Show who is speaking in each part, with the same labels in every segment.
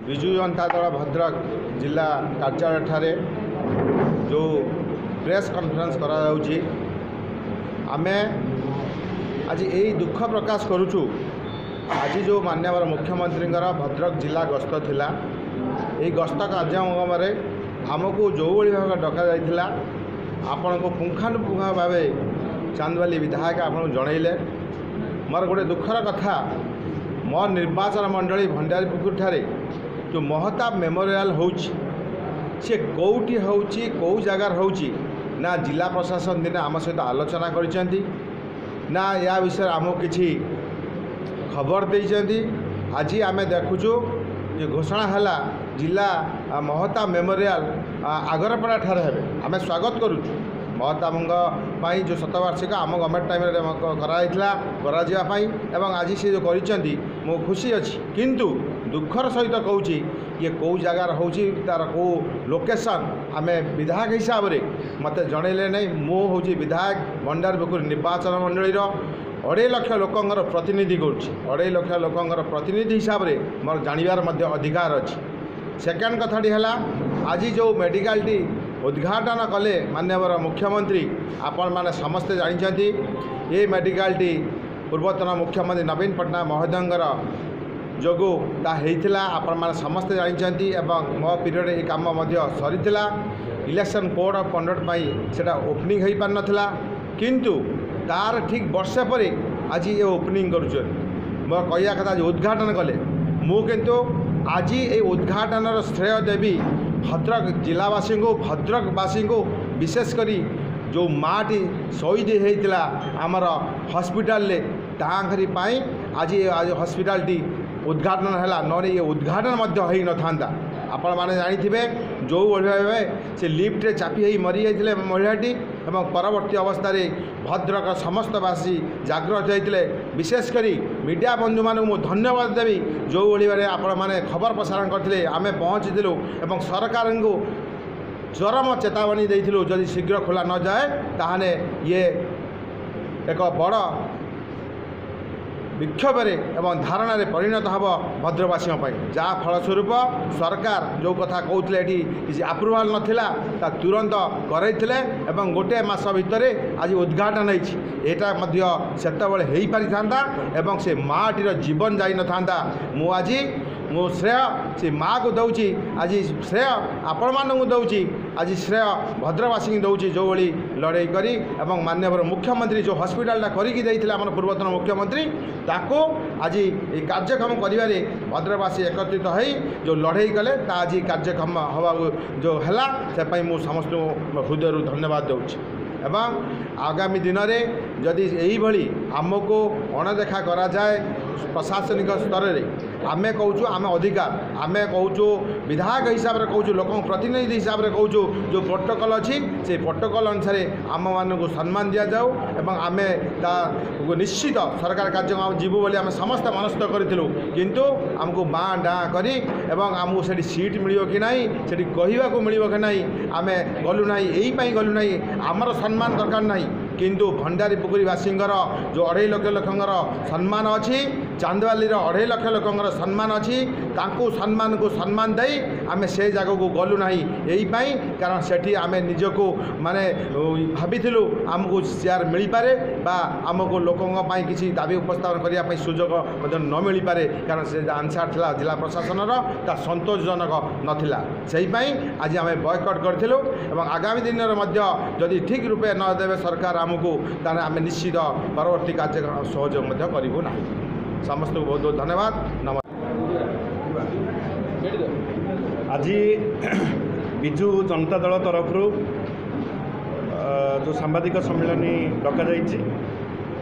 Speaker 1: विजु जनता दल भद्रक जिला कार्यालय ठारे जो प्रेस कॉन्फ्रेंस करा जाउची आमे आज यही दुख प्रकाश करुचु। आज जो माननीय मुख्यमंत्री भद्रक जिला गस्त थिला यही गस्त कार्यक्रम आमको जो भाव डक जाइथिला आपण को पुंखानुपुंख भाव चांदवाली विधायक आपन जनइले। मोर गोटे दुखर कथा मो निर्वाचन मंडली भंडारीपुकुर ठारे जो महताब मेमोरियल होउची से कौटी होउची कौ जगार होउची ना जिला प्रशासन दिन आम सहित आलोचना करिसेंती ना या विषय आमको किछि खबर देइसेंती। आज आमे देखुचु जे घोषणा हला जिला महताब मेमोरियल आगरपड़ा ठारे हेबे आमे स्वागत करुचु। महताबंग पाई जो शतवार्षिक आम गवर्नमेंट टाइम कराई एवं आज से जो करिसेंती मो खुशी अच्छी किंतु दुखर सहित कहूँ ये कौ जगार हो तार कौ लोकेशन आम विधायक हिसाब से मत जनइले नहीं। मु हूँ विधायक भंडारीपुकुर निर्वाचन मंडली 2.5 लाख लोकंर प्रतिनिधि करुँच 2.5 लाख लोकंर प्रतिनिधि हिसाब से मोर जानिबार मध्य अधिकार अच्छी। सेकेंड कथाटी है आज जो मेडिकल टी उद्घाटन कले माननीय मुख्यमंत्री आपण माने समस्ते जानते ये मेडिकल टी पूर्वतन मुख्यमंत्री नवीन पट्टनायक महोदयर जोगु ता हेइथिला आपण माने समस्ते जानते एवं मो पीरियड ये काम सरीथिला। इलेक्शन कोड ऑफ कंडक्ट पाई सेटा ओपनिंग हो पार नथिला किंतु तार ठीक वर्षे पर आज ये ओपनिंग करुछ। मोर कहया कथा उद्घाटन कले मु किंतु आज ये उद्घाटन श्रेय देवी भद्रक जिलावासी को भद्रकवासी को विशेषकर जो माटी शहीद होता आमर हॉस्पिटल ले तांकरी पाई आज हॉस्पिटल टी उद्घाटन है न ये उद्घाटन हो न था। आपण माने जानिथिबे जो भावे से लिफ्ट रे चापी होई मरी जाइथिले महिलाटी एवं परवर्ती अवस्था रे भद्रक समस्तवासी जागृत होइथिले। विशेषकर मीडिया बंधु मानू मु धन्यवाद देवी जो भावे आपण माने खबर प्रसारण करथिले आमे पहुँचीलु एवं सरकार को चरम चेतावनी देइथिलु जदि शीघ्र खोला न जाए ताहाने ये एक बड़ विक्षोभ एवं धारणा परिणत हम भद्रवासी जहाँ फलस्वरूप सरकार जो कथा कहते किसी आप्रुवाल नाला तुरंत करते एवं गोटे मास भितर आज उद्घाटन होता से पारि था एवं से माटीर जीवन जाई न था। मु श्रेय से माँ को दौची आज श्रेय आपण मानू दौची आज श्रेय भद्रवासी की दौची जो भाई लड़ाई करी एवं माननीय मुख्यमंत्री जो हॉस्पिटलटा करके आम पूर्वतन मुख्यमंत्री ताको आज ये कार्यक्रम करिवारे भद्रवासी एकत्रित हो जो लड़ाई कले आज कार्यक्रम हवा जो है से मु समस्त हृदय धन्यवाद दूँ। एवं आगामी दिन में जदि यही भली आमको अणदेखा करा जाए प्रशासनिक स्तर में आमे कहूँ आम अधिकार आमे कहूँ विधायक हिसाब से कहूँ लोक प्रतिनिधि हिसाब से कहूँ जो प्रोटोकॉल अच्छी से प्रोटोकॉल अनुसार आम मान को सम्मान दि जाऊ एवं आमे निश्चित सरकार कार्यक्रम जीवु बोली आम समस्त मनस्थ करूँ किंतु आमको बाँ डाँ करी एवं आमको से सीट मिल कि ना से कहवाक मिल कि ना आम गलु ना यही गलु ना आमर सम्मान दरकार ना किंतु भंडारीपुकुरवासी जो 2.5 लाख लोकंर सम्मान अच्छी चांदवाली 2.5 लाख लोकंर सम्मान अच्छी सम्मान को सम्मान दे आम से जगह को गलु ना यही कारण सेठी आम निजको माने भाभी आमको शेयर मिल पारे बा आमको लोकों किसी दाबी उपस्थापन करने सुजोग न मिल पारे कारण से आंसर था जिला प्रशासन संतोषजनक नाला से आज आम बयकट करूँ एवं आगामी दिन में जदि ठीक रूपे न देवे सरकार आमको ताने आम निश्चित परवर्ती कार्यक्रम सहयोग करूँ ना। समस्त को बहुत बहुत धन्यवाद।
Speaker 2: आज विजु जनता दल तरफ जो सांबादिक सम्मेलन डक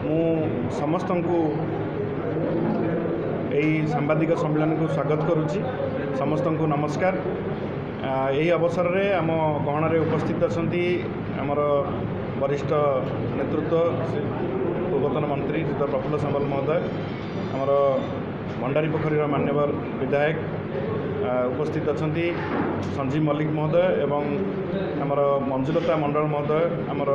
Speaker 2: मु समस्त को यही सांबादिक सम्मेलन को स्वागत करुच्ची। समस्त को नमस्कार। यही अवसर में आम गहन उपस्थित अच्छा आमर वरिष्ठ नेतृत्व पूर्वतन मंत्री श्री प्रफुल्ल सामल महोदय आमर भंडारीपोखरी मान्यवर विधायक उपस्थित अच्छा संजीव मल्लिक महोदय एवं आमर मंजुलता मंडल महोदय आमर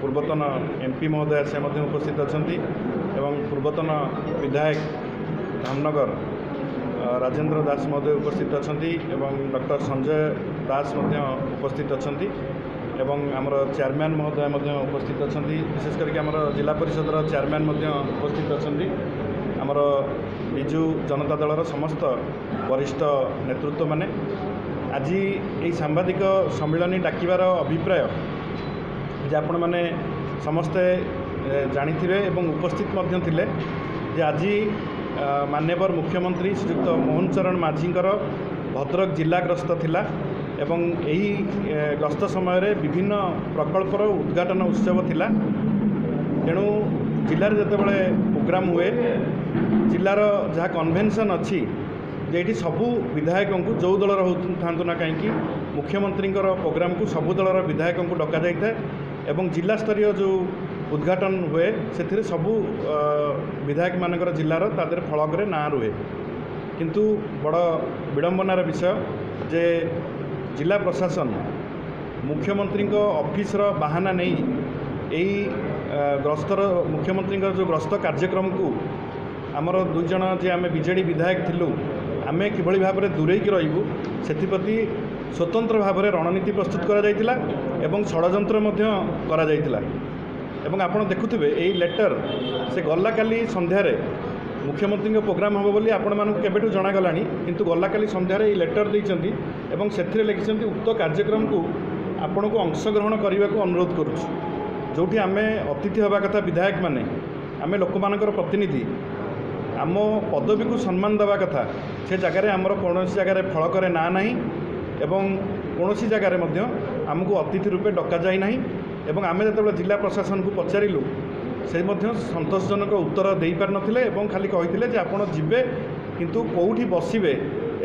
Speaker 2: पूर्वतन एमपी महोदय से उपस्थित अच्छा एवं पूर्वतन विधायक धामनगर राजेंद्र दास महोदय उपस्थित अच्छा एवं डॉक्टर संजय दास उपस्थित अच्छा एवं आमर चेयरमैन महोदय उपस्थित अच्छा विशेष करके आमर जिला परिषद चेयरमैन उपस्थित अच्छा आमर बिजु जनता दलर समस्त वरिष्ठ नेतृत्व माने आज ये सांबादिक सम्मेलन डाकिबार अभिप्राय जे आपण मैंने समस्ते जानी एवं उपस्थित थिले जे आज माननीय मुख्यमंत्री श्रीयुक्त मोहन चरण माझींकर भद्रक जिला गस्त थिला एवं यही गस्त समय विभिन्न प्रकल्पर उद्घाटन उत्सव थिला तेणु जिलार जितेबाला प्रोग्राम हुए जिलार जहाँ कन्वेन्शन अच्छी जेठी सबू विधायकों को जो दलर था ना कहीं मुख्यमंत्री प्रोग्राम को सबू दलर विधायकों को डका जाए एवं जिला स्तरीय जो उद्घाटन हुए से सबू विधायक मानकर जिलार तादर फलक ना रुहे किंतु बड़ विडंबनार विषय जे जिला प्रशासन मुख्यमंत्री ऑफिस बाहाना नहीं यही ग्रस्तर मुख्यमंत्री जो ग्रस्त कार्यक्रम को आमर दुई जन जे आम बीजेडी विधायक थिलु आम किभली भाव में दूरेकी रही से स्वतंत्र भाव में रणनीति प्रस्तुत करा एवं षड्यंत्र करा एवं आपड़ देखुवे यही लेटर से गला काली संध्यार मुख्यमंत्री प्रोग्राम हम बोली आपण मानक केबेठू जनागला किंतु गला काली संध्यार ये लेटर देइचंती एवं से लिखिं उक्त कार्यक्रम को आपण को अंशग्रहण करने को अनुरोध करुँ जोटी आम अतिथि हवा कथा विधायक माने आम लोक मानकर प्रतिनिधि आम पदवी को सम्मान देवा कथा से जगार आमर कौन जगार फलक ना ना एवं कौन जगार आमको अतिथि रूपे डका जाए ना एवं आम जो जिला प्रशासन को पचारू से संतोषजनक उत्तर दे पार नथिले एवं खाली कही आपड़ जीवे किंतु कौटी बसबे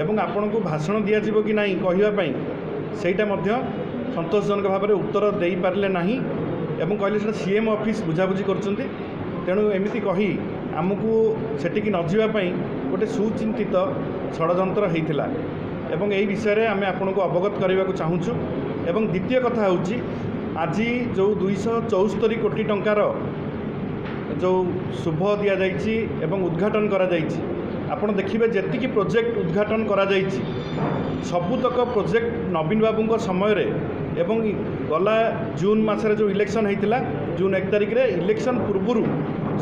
Speaker 2: एवं आपण को भाषण दि जाव कि नहीं कहवाई सेटा संतोषजनक भाव में उत्तर दे पारे ना एवं कहले सीएम ऑफिस बुझाबुझी कर तेणु एमती कही आमको सेटिकी न जावाई गोटे सुचिंतित षड्यंत्र होता एवं यही विषय आम आपन को अवगत करने को चाहूँ एवं द्वितीय कथा हूँ आज जो 274 कोटी टंकार जो शुभ दि जाइए एवं उद्घाटन करा जाइए आपण देखिए जी प्रोजेक्ट उद्घाटन करा जाइए सबुतक प्रोजेक्ट नवीन बाबू समय रे एवं गला जून मसरे जो इलेक्शन होता जून 1 तारिख रे इलेक्शन पूर्व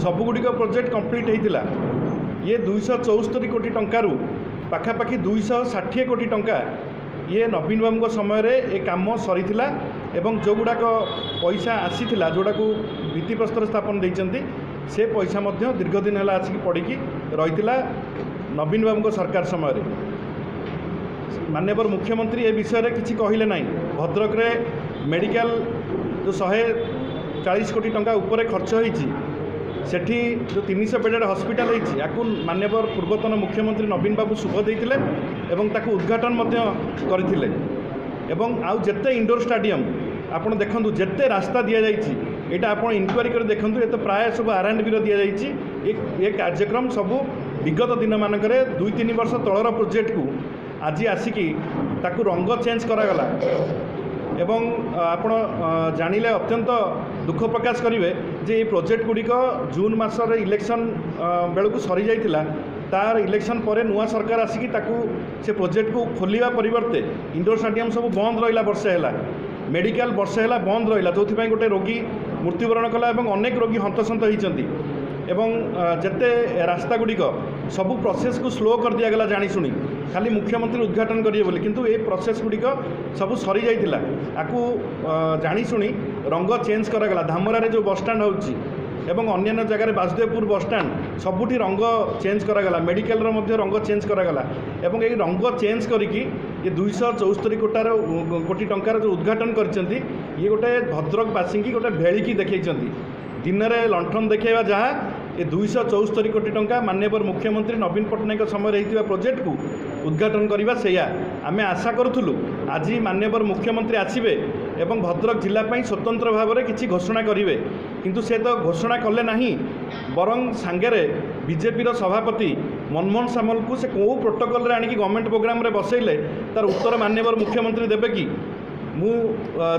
Speaker 2: सबुगुड़िक प्रोजेक्ट कंप्लीट होता ये 274 कोटी टंकारु पाखापाखि 260 कोटी टंका ये नवीन बाबू समय रे ए काम सरी एवं जो गुड़ाक पैसा आसीथिला जोड़ा को भित्तिप्रस्तर स्थापन देइचंती से पैसा दीर्घ दिन है आसिक पड़ी रही नवीन बाबू सरकार समय माननीय मुख्यमंत्री ए विषय किसी कहले ना भद्रक रे मेडिकल जो 140 कोटी टंका उपरे खर्च होती सेठी जो 300 बेडेड हॉस्पिटल होती या माननीय पूर्वतन मुख्यमंत्री नवीन बाबू शुभ देते एवं ताकू उद्घाटन करथिले एवं आउ जेते इंडोर स्टाडियम आपड़ देखु जेते रास्ता दि जाइए यहाँ आप इनक्वारी कर देखूँ ये तो प्राय सब R&B दि जाइए ये कार्यक्रम सबू विगत दिन मानक 2-3 वर्ष तलर प्रोजेक्ट को आज आसिकी ताकू रंग चेंज करागला एवं आपण जानिले अत्यंत दुख प्रकाश करेंगे जे ये प्रोजेक्ट गुड़िक जून मासर इलेक्शन बेलू सरी जाइतिला तार इलेक्शन पर नुआ सरकार आसिकी ताकू से प्रोजेक्ट को खोलिया परिवर्ते इंडोर स्टाडियम सब बंद रहा वर्षे है मेडिकल वर्षे है बंद रहा जो गोटे रोगी मृत्युवरण कला अनेक रोगी हंतसंत होती एवं जेते रास्ता गुड़िक सबू प्रोसेस को स्लो कर दिगला जाशुणी खाली मुख्यमंत्री उद्घाटन करेंगे बोली किंतु ये प्रोसेस गुड़िक सबू सरी जाइतिला आकू जाशुणी रंग चेंज करागला धामरारे जो बस स्टाण्ड होची एवं अन्य जगह बासुदेवपुर बस स्टाण्ड सबुठी रंग चेंज करागला मेडिकल रंग चेंज करागला एवं ये रंग चेंज करिकी ये 274 कोटी टंकार जो उद्घाटन करछंती ये गोटे भद्रकवासी की गोटे भेलिकी देखैछंती दिन में लंठन देखा जहाँ ये 274 कोटी टंका माननीय मुख्यमंत्री नवीन पट्टनायक समय रही प्रोजेक्ट को उद्घाटन करवा से आम आशा करूँ आज माननीय मुख्यमंत्री आसबे एवं भद्रक जिलापाई स्वतंत्र भाव में किसी घोषणा करेंगे किंतु से तो घोषणा कले ना बरं सांगे बीजेपी सभापति मनमोहन सामल को से कौ प्रोटोकॉल रे आनिकी गवर्नमेंट प्रोग्राम रे बसैले तार उत्तर माननीय मुख्यमंत्री देवे कि मु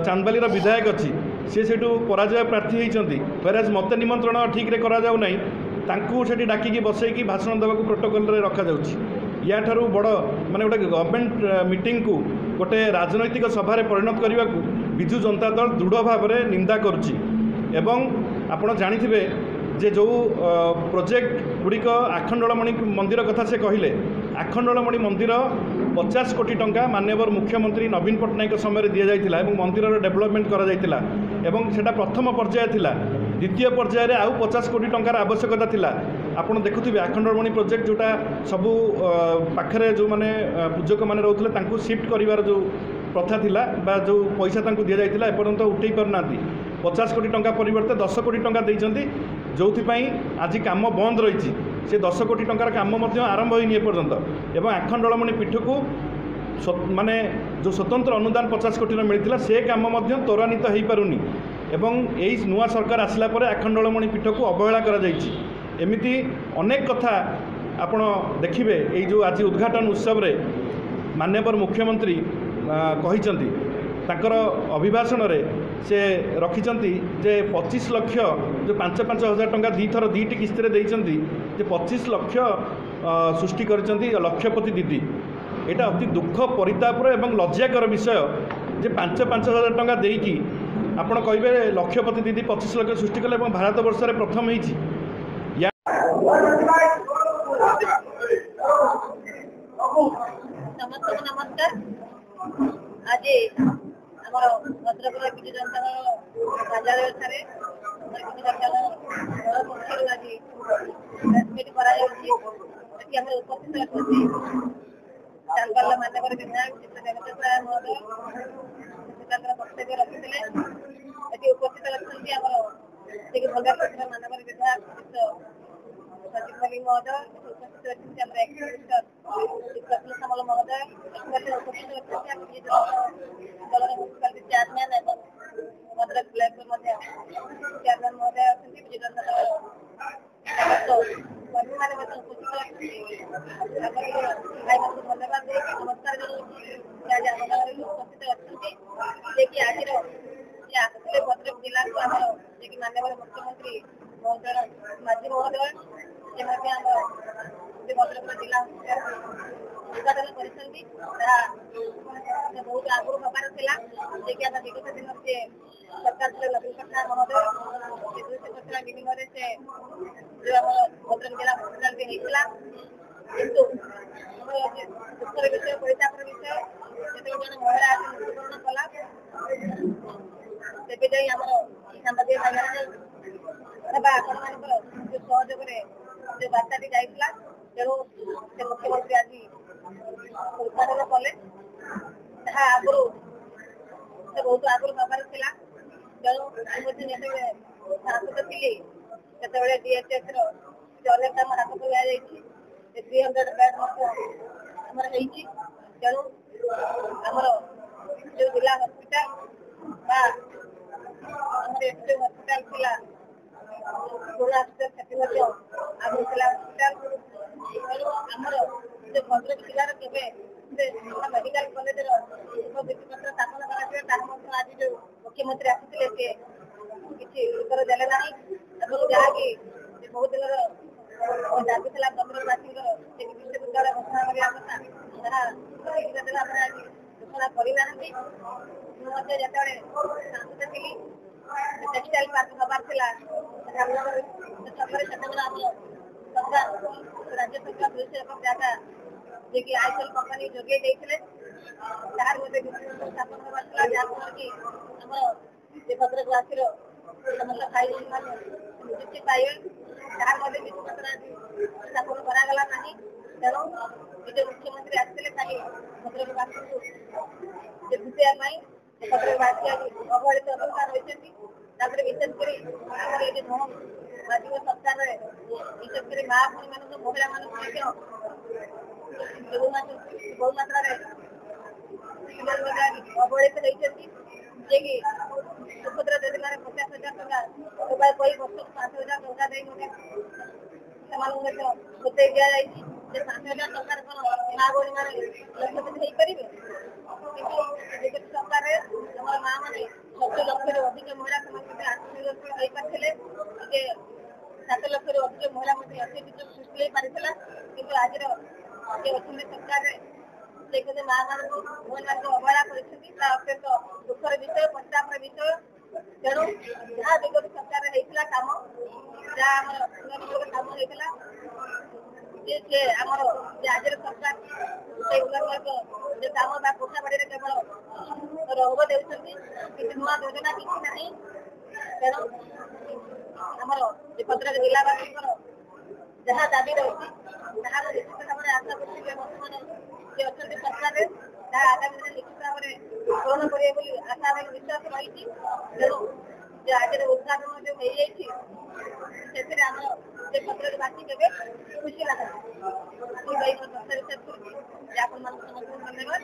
Speaker 2: चांदबाली विधायक अच्छी सी से पराजय प्रार्थी होती फेराज मत निमंत्रण ठीक रे करा जाऊ नहीं तांकू सेठी डाकिकी बसैकी भाषण देवाक प्रोटोकॉल रे रखा जाउछि या ठारू बड़ माने गोटे गवर्नमेंट मीटिंग को गोटे राजनैतिक सभा परिणत करने को विजु जनता दल दृढ़ भाव में निंदा करुच्ची। एवं आपण जानिथिबे जे जो प्रोजेक्ट गुड़िक आखंडलमणि मंदिर कथा से कहले आखंडलमणि मंदिर 50 कोटी टंका माननीय मुख्यमंत्री नवीन पट्टनायक समय दि जाइथिला एवं मंदिर डेवलपमेंट करा जाइथिला एवं सेटा प्रथम पर्याय थिला। द्वितीय पर्याय रे आउ 50 कोटी टंकार आवश्यकता थिला। आपण देखुथिबे आखंडलमणि प्रोजेक्ट जोटा सबु पाखरे जो माने पूजक माने रहउथिले तांकू शिफ्ट करिवार जो प्रथा थिला बा जो पैसा तांकू दि जाइथिला एपर्यंत उठेई परनांती। 50 कोटी टंका परिवर्ते 10 कोटी टंका देइचंती जो आज काम बंद रही से 10 कोटी टंकार काम आरंभ होनी एपर्यंत एवं आखंडलमणि पीठ को माने जो स्वतंत्र अनुदान 50 कोटी मिलता से काम त्वरान्वित हो पारुनी एवं यही नुआ सरकार आसला पर आखंडलमणि पीठ को अवहेला एमती अनेक कथा आपण देखिए यही जो आज उद्घाटन उत्सव रे माननीय मुख्यमंत्री कहिसंती तांकर अभिभाषण रे से रखिचंती जे 25 लाख जो 5-5 हजार टंका दी थर दीटी किस्ती देइचंती जे 25 लाख सृष्टि करिचंती लक्षपति दीदी। एटा अति दुख परितापर एवं लज्जाकर विषय जे 5-5 हजार टंका देकी आपण कहिबे लक्षपति दीदी 25 लाख सृष्टि कले एवं भारत वर्ष रे प्रथम हेछि।
Speaker 3: नमस्कार। आज आमर भद्रक विजु जनता कार्यालय ठारे विजु जनता पक्ष आज प्रेसमिट कर उपस्थित अच्छी चांगल मानव विधायक देवदत्त महोदय वक्तव्य रखी उपस्थित अच्छा आमर मानव विधायक सचिव महोदय उपस्थित अच्छे कमल महोदय उपस्थित अच्छे दल म्यूनिसिपालिटी चेयरमैन एवं भद्रक ब्लॉक चेयरमैन महोदय अच्छा विजु जनता कर्मी मैंने उपस्थित अच्छे धन्यवाद नमस्कार उपस्थित अच्छा आज भद्रक जिला को आम माननीय मुख्यमंत्री महोदय माझी महोदय भद्रक जिला उद्घाटन कर बहुत आगुरी हबार था कि आम विगत दिन से सरकार नवीन पट्टनायक महोदय से विनिमय से जो आम भद्रक जिला हस्पिटाल होता किंतु दुखर विषय परितापर विषय जो जन महिला मृत्युवरण कला तेज आम सांबादिक भाई आपण जो सहयोग जो बार्ताटी जाइला तेणु से मुख्यमंत्री आज उद्घाटन कले आगु से बहुत आगुरी हबार था तेणु सांसद थी से डीएचएस अनेक कम हाथ को ली 300 बेड आमर तेणु आमर जो जिला हस्पिटाल हस्पिटाल था पुराना हस्पिटाल से आगु जिला हस्पिटाल तेणु आमर जो भद्रक जिलार के मेडिकल कॉलेज भित्तिपत्र स्थापन कर आज जो मुख्यमंत्री आसी किसी उत्तर देले ना जहाँकि बहुत दिन दाबी था भद्रकवासी विश्वविद्यालय घोषणा करने कथा आज घोषणा करना मुझे जो सांसद थी टेक्सटाइल पार्क हबार छकरे सरकार राज्य सरकार 200 जगह जी आईएसएल कंपनी जोगे स्थापन हबार जहाँफल कि आम भद्रकवासी समस्त भाई नियुक्ति पाइबे तार स्थापन करागला ना तेणु जो मुख्यमंत्री आसते खाली भद्रकवासी को बुझाई भद्रकवासी आज अवहेलित अवस्था रही विशेषकर राजीव सरकार विशेषकर माँ भाई मान महिला मान बहु मात्रा अवहेलित होती जे सुभद्रा योजना 50,000 टका मोबाइल कई वर्ष 5,000 टका दे बुझे दि जाए 5,000 टकार माँ भाई मैंने लक्षपति हो पारे कि सरकार माँ मैंने 6 लक्ष अधिक महिला आत्मनिर्भरशील हो पारे 7 लक्ष अधिक महिला अतिरिक्त सृष्टि हो पारा कि आज ଯେ ଅଛନ୍ତି ସରକାରରେ ସେ ମାଆମାନଙ୍କୁ ଭଉଣୀମାନଙ୍କୁ ଅବହେଳା କରିଛନ୍ତି ତା ଅତ୍ୟନ୍ତ ଦୁଃଖର ବିଷୟ ପଶ୍ଚାତର ବିଷୟ। ତେଣୁ ଯାହା ବିଗତ ସରକାରରେ ହେଇଥିଲା କାମ ଯାହା ଆମର ଉନ୍ନତିମୂଳକ କାମ ହେଇଥିଲା ଯେ ଆମର ଯେ ଆଜିର ସରକାର ସେ ଉନ୍ନତିମୂଳକ ଯେ କାମ ବା କୋଠାବାଡ଼ିରେ କେବଳ ରଙ୍ଗ ଦେଉଛନ୍ତି କିଛି ନୂଆ ଯୋଜନା କିଛି ନାହିଁ। ତେଣୁ ଆମର ଯେ ଭଦ୍ରକ ଜିଲ୍ଲାବାସୀଙ୍କର ଯାହା ଦାବି ରହିଛି ତାହାର ନିଶ୍ଚିତ ଭାବରେ ଆଶା କରୁଛି ଯେ ବର୍ତ୍ତମାନ ଯେ ଅଛନ୍ତି ସରକାରରେ ତାହା ଆଗାମୀ ଦିନରେ ନିଶ୍ଚିତ ଭାବରେ ପୂରଣ କରିବେ ବୋଲି ଆଶା ଏବଂ ବିଶ୍ୱାସ ରହିଛି। ତେଣୁ ଯେ ଆଜିର ଉଦ୍ଘାଟନ ଯେଉଁ ହେଇଯାଇଛି ସେଥିରେ ଆମର ଯେ ଭଦ୍ରକବାସୀ କେବେ ଖୁସି ଲାଗୁଛି। ଆପଣମାନଙ୍କୁ ସମସ୍ତଙ୍କୁ ଧନ୍ୟବାଦ।